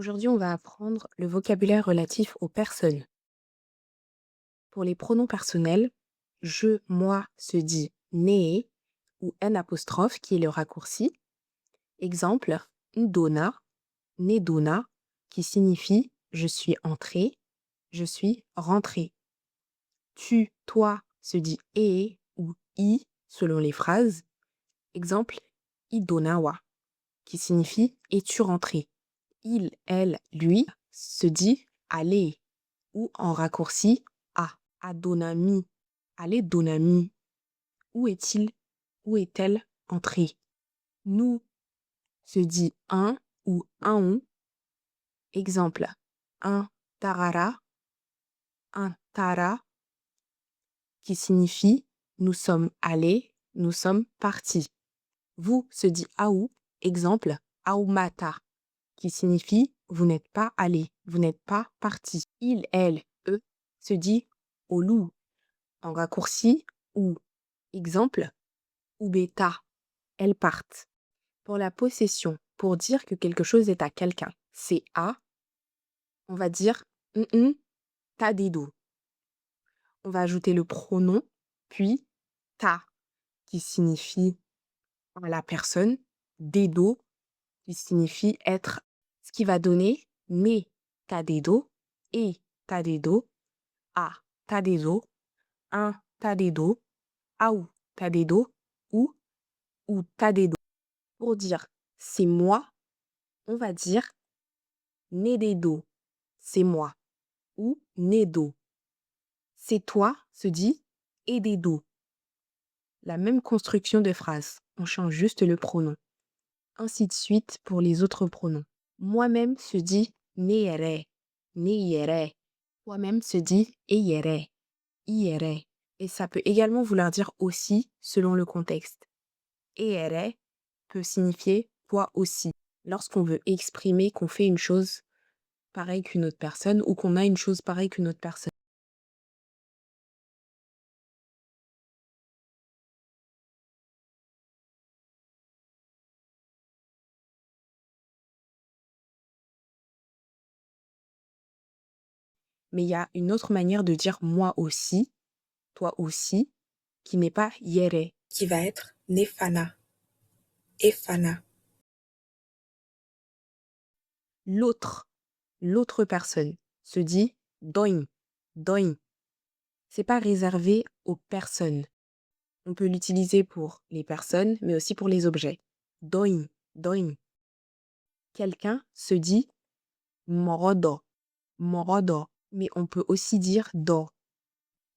Aujourd'hui, on va apprendre le vocabulaire relatif aux personnes. Pour les pronoms personnels, je, moi se dit né ou n apostrophe qui est le raccourci. Exemple, ndona, nedona, qui signifie je suis entré, je suis rentré. Tu, toi se dit e ou i selon les phrases. Exemple, idonawa, qui signifie es-tu rentré. Il, elle, lui se dit aller ou en raccourci à. Adonami, allez Donami. Où est-il? Où est-elle entrée? Nous se dit un ou un on. Exemple, un tarara, un tara, qui signifie nous sommes allés, nous sommes partis. Vous se dit aou, exemple, aumata, qui signifie vous n'êtes pas allé, vous n'êtes pas parti. Il, elle, eux se dit au loup, en raccourci ou. Exemple, ubeta, elles partent. Pour la possession, pour dire que quelque chose est à quelqu'un, c'est à, on va dire ta dedo. On va ajouter le pronom, puis ta, qui signifie à la personne, dedo, qui signifie être, ce qui va donner me ta dedo et ta dedo, a ta dedo, un ta dedo, au ta dedo ou ta dedo. Pour dire c'est moi, on va dire nededo, c'est moi, ou nedo. C'est toi se dit ededo. La même construction de phrase, on change juste le pronom. Ainsi de suite pour les autres pronoms. Moi-même se dit neere, neyere. Toi-même se dit eyere, iere. Et ça peut également vouloir dire aussi selon le contexte. Eyere peut signifier toi aussi. Lorsqu'on veut exprimer qu'on fait une chose pareille qu'une autre personne ou qu'on a une chose pareille qu'une autre personne. Mais il y a une autre manière de dire moi aussi, toi aussi, qui n'est pas yere, qui va être nefana, efana. L'autre personne se dit doin, doin. C'est pas réservé aux personnes. On peut l'utiliser pour les personnes, mais aussi pour les objets. Doin, doin. Quelqu'un se dit morodo, morodo. Mais on peut aussi dire do.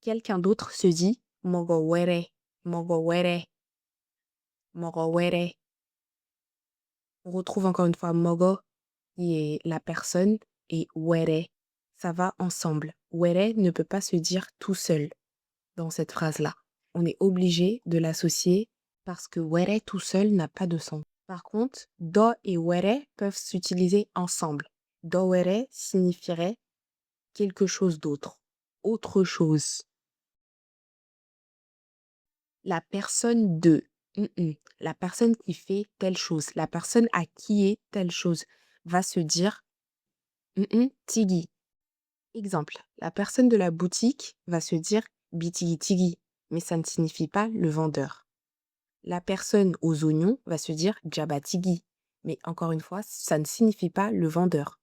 Quelqu'un d'autre se dit mogowere, mogowere, mogowere. On retrouve encore une fois mogo, qui est la personne, et were. Ça va ensemble. Were ne peut pas se dire tout seul dans cette phrase-là. On est obligé de l'associer parce que were tout seul n'a pas de sens. Par contre, do et were peuvent s'utiliser ensemble. Do were signifierait quelque chose d'autre, autre chose. La personne de, la personne qui fait telle chose, la personne à qui est telle chose, va se dire tigi. Exemple, la personne de la boutique va se dire bitigi tigi, mais ça ne signifie pas le vendeur. La personne aux oignons va se dire jabatigi, mais encore une fois, ça ne signifie pas le vendeur.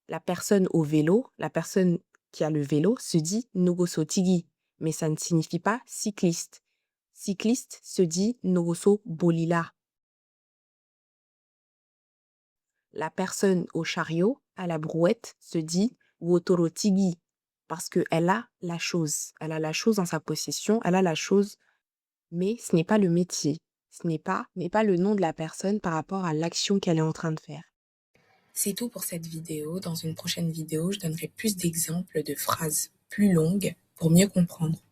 La personne au vélo, la personne qui a le vélo se dit nogoso tigi, mais ça ne signifie pas cycliste. Cycliste se dit nogoso bolila. La personne au chariot, à la brouette, se dit wotoro tigi, parce qu'elle a la chose. Elle a la chose en sa possession, elle a la chose, mais ce n'est pas le métier. Ce n'est pas le nom de la personne par rapport à l'action qu'elle est en train de faire. C'est tout pour cette vidéo. Dans une prochaine vidéo, je donnerai plus d'exemples de phrases plus longues pour mieux comprendre.